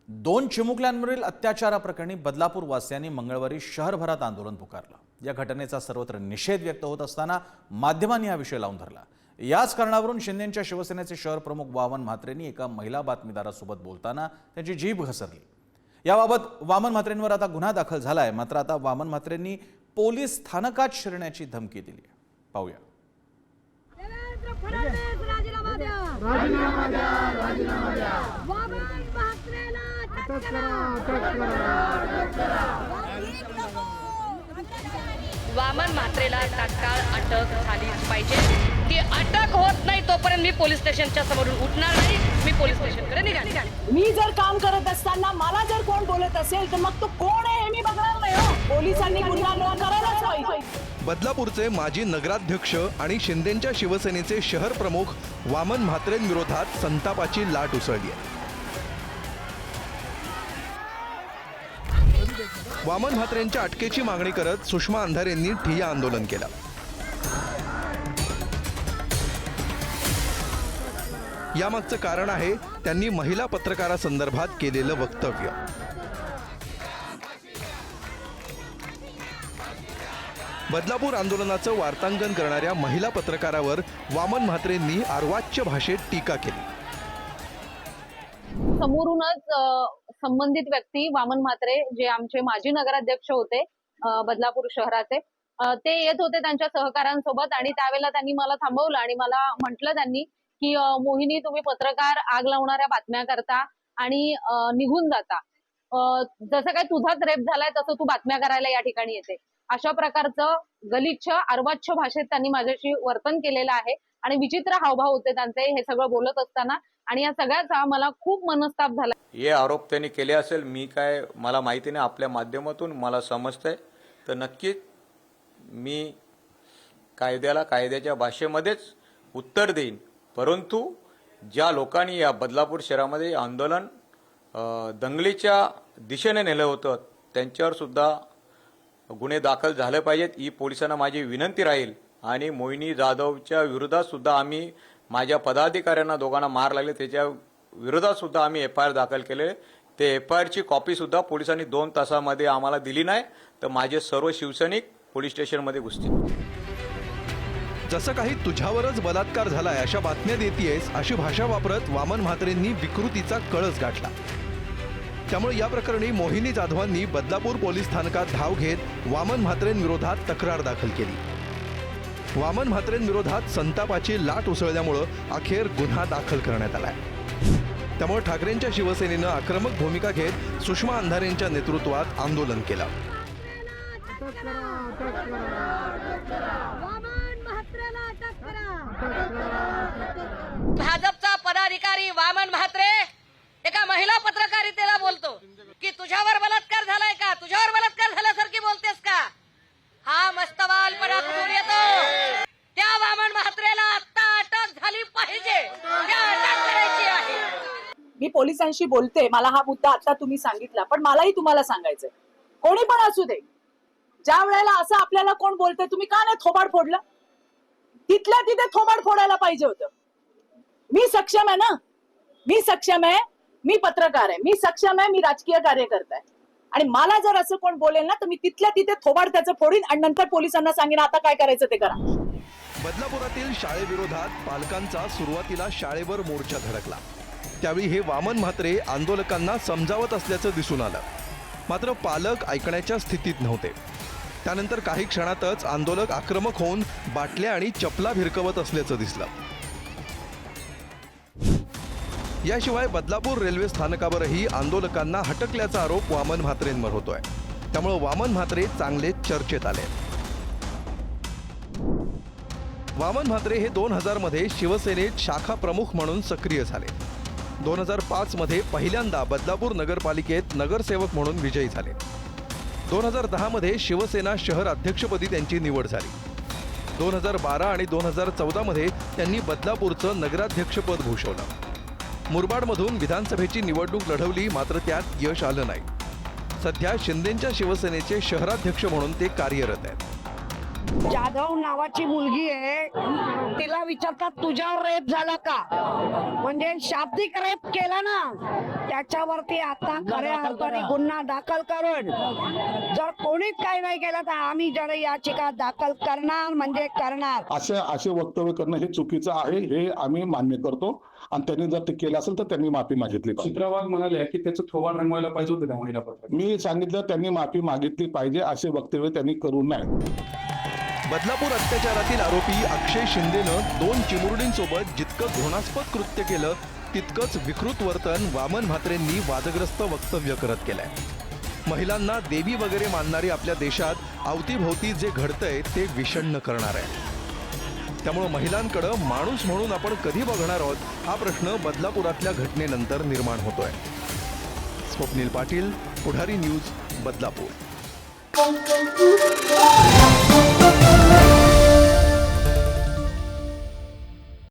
दोन चिमुकल्यांवरील अत्याचाराप्रकरणी बदलापूर वासियांनी मंगळवारी शहरभरात आंदोलन पुकारलं। या घटनेचा सर्वत्र निषेध व्यक्त होत असताना माध्यमांनी हा विषय लावून धरला। याच कारणावरून शिंदेंच्या शिवसेनेचे शहर प्रमुख वामन म्हात्रेंनी एका महिला बातमीदारासोबत बोलताना त्यांची जीभ घसरली। याबाबत वामन म्हात्रेंवर आता गुन्हा दाखल झालाय। मात्र आता वामन म्हात्रेंनी पोलीस स्थानकात शिरण्याची धमकी दिली आहे। पाहूया। वामन म्हात्रेला तात्काळ अटक झालीच पाहिजे। ती अटक होत नाही तोपर्यंत मी पोलीस स्टेशनच्या समोरून उठणार नाही। मी पोलीस स्टेशनकडे निघाले। मी जर काम करत असताना मला जर कोण बोलत असेल तर मग तो कोण आहे हे मी बघणार नाही हो। पोलिसांनी गुन्हा नोंद करायलाच पाहिजे। बदलापूरचे माजी नगराध्यक्ष आणि शिंदेंच्या शिवसेनेचे शहर प्रमुख वामन म्हात्रेंविरोधात संतापाची लाट उसळली आहे। वामन म्हात्रेंच्या अटकेची मागणी करत सुषमा अंधारेंनी ठिय्या आंदोलन केलं। यामागचं कारण आहे त्यांनी महिला पत्रकारासंदर्भात केलेलं वक्तव्य। बदलापूर आंदोलनाचं वार्तांकन करणाऱ्या महिला पत्रकारावर वामन म्हात्रेंनी अर्वाच्य भाषेत टीका केली। समोरूनच संबंधित व्यक्ती वामन म्हात्रे जे आमचे माजी नगराध्यक्ष होते बदलापूर शहराचे, ते येत होते त्यांच्या सहकाऱ्यांसोबत आणि त्यावेळेला त्यांनी मला थांबवलं आणि मला म्हटलं त्यांनी की मोहिनी, तुम्ही पत्रकार आग लावणाऱ्या बातम्या करता आणि निघून जाता। जसं काय तुझाच रेप झालाय तसं तू बातम्या करायला या ठिकाणी येते। अशा प्रकारचं गलिच्छ अर्वाच्य भाषेत त्यांनी माझ्याशी वर्तन केलेलं आहे आणि विचित्र हावभाव होते त्यांचे हे सगळं बोलत असताना। आणि या सगळ्याचा मला खूप मनस्ताप झाला। हे आरोप त्यांनी केले असेल, मी काय मला माहिती नाही, आपल्या माध्यमातून मला समजतंय। तर नक्कीच मी कायद्याच्या भाषेमध्येच उत्तर देईन। परंतु ज्या लोकांनी या बदलापूर शहरामध्ये आंदोलन दंगलीच्या दिशेने नेलं होतं त्यांच्यावर सुद्धा गुन्हे दाखल झाले पाहिजेत ही पोलिसांना माझी विनंती राहील। आणि मोहिनी जाधवच्या विरोधात सुद्धा आम्ही माझ्या पदाधिकाऱ्यांना दोघांना मार लागले त्याच्या विरोधात सुद्धा आम्ही FIR दाखल केले। ते FIR ची कॉपी सुद्धा पोलिसांनी 2 तासामध्ये आम्हाला दिली नाही, तर माझे सर्व शिवसैनिक पोलीस स्टेशनमध्ये घुसतील। जसं काही तुझ्यावरच बलात्कार झालाय अशा बातम्या देतीयेस अशी भाषा वापरत वामन म्हात्रेंनी विकृतीचा कळस गाठला। त्यामुळे या प्रकरणी मोहिनी जाधवांनी बदलापूर पोलीस स्थानकात धाव घेत वामन म्हात्रेंविरोधात तक्रार दाखल केली। वामन म्हात्रेंविरोधात संतापाची लाट उसळल्यामुळे अखेर गुन्हा दाखल करण्यात आलाय। त्यामुळे ठाकरेंच्या शिवसेनेनं आक्रमक भूमिका घेत सुषमा अंधारेंच्या नेतृत्वात आंदोलन केलं। भाजपचा पदाधिकारी वामन म्हात्रे एका महिला पत्रकारितेला बोलतो की तुझ्यावर बलात्कार झालाय का, तुझ्यावर बलात्कार झाल्यासारखी बोलतेस का? हा मस्तवालपणा कुठून येतो? त्या वामन म्हात्रेला आता अटक झाली पाहिजे, त्या अटक करायची आहे। मी पोलिसांशी बोलते, मला हा मुद्दा आता तुम्ही सांगितला, पण मलाही तुम्हाला सांगायचंय, कोणी पण असू दे, ज्या वेळेला असं आपल्याला कोण बोलतंय तुम्ही का नाही थोबाड फोडलं? तिथल्या तिथे थोबाड फोडायला पाहिजे होतं। मी सक्षम आहे ना, मी सक्षम आहे, मी पत्रकार आहे, मी सक्षम आहे, मी राजकीय कार्यकर्ता आहे आणि मला जर असं कोण बोलेल ना तर मी तिथल्या तिथे थोबाड त्याचं फोडीन आणि नंतर पोलिसांना सांगेन आता काय करायचं ते करा। बदलापुरातील शाळेविरोधात पालकांचा सुरुवातीला शाळेवर मोर्चा धडकला। त्यावेळी हे वामन म्हात्रे आंदोलकांना समजावत असल्याचं दिसून आलं, मात्र पालक ऐकण्याच्या स्थितीत नव्हते। त्यानंतर काही क्षणातच आंदोलक आक्रमक होऊन बाटल्या आणि चपला भिरकवत असल्याचं दिसलं। याशिवाय बदलापूर रेल्वे स्थानकावरही आंदोलकांना हटकल्याचा आरोप वामन म्हात्रेंवर होतोय। त्यामुळे वामन म्हात्रे चांगले चर्चेत आले। वामन म्हात्रे हे 2000 मध्ये शिवसेनेत शाखा प्रमुख म्हणून सक्रिय झाले। 2005 मध्ये पहिल्यांदा बदलापूर नगरपालिकेत नगरसेवक म्हणून विजयी झाले। 2010 मध्ये शिवसेना शहर अध्यक्षपदी त्यांची निवड झाली। 2012 आणि 2014 मध्ये त्यांनी बदलापूरचं नगराध्यक्षपद भूषवलं। मुरबाडमधून विधानसभेची निवडणूक लढवली, मात्र त्यात यश आलं नाही। सध्या शिंदेंच्या शिवसेनेचे शहराध्यक्ष म्हणून ते कार्यरत आहेत। जाधव नावाची मुलगी आहे, तिला विचारतात तुझ्यावर रेप झाला का, म्हणजे शाब्दिक रेप केला ना, त्याच्यावरती आता खऱ्या अर्थाने गुन्हा दाखल करून जर कोणीच काही नाही केलं तर आम्ही जर याचिका दाखल करणार म्हणजे करणार. असे वक्तव्य करणं हे चुकीचं आहे, हे आम्ही मान्य करतो आणि त्यांनी जर ते केलं असेल तर त्यांनी माफी मागितली पाहिजे. चित्रवाघ म्हणाले की त्याचं थोबाड रंगवायला पाहिजे होतं त्या महिला पत्रकार. मी सांगितलं त्यांनी माफी मागितली पाहिजे, असे वक्तव्य त्यांनी करू नये. बदलापूर अत्याचारातील आरोपी अक्षय शिंदेनं 2 चिमुरडींसोबत जितकं घृणास्पद कृत्य केलं तितकंच विकृत वर्तन वामन म्हात्रेंनी वादग्रस्त वक्तव्य करत केलंय. महिलांना देवी वगैरे मानणारी आपल्या देशात अवतीभोवती जे घडतंय ते विषण्ण करणार आहे. त्यामुळे महिलांकडं माणूस म्हणून आपण कधी बघणार आहोत हा प्रश्न बदलापुरातल्या घटनेनंतर निर्माण होतोय. स्वप्नील पाटील, पुढारी न्यूज, बदलापूर.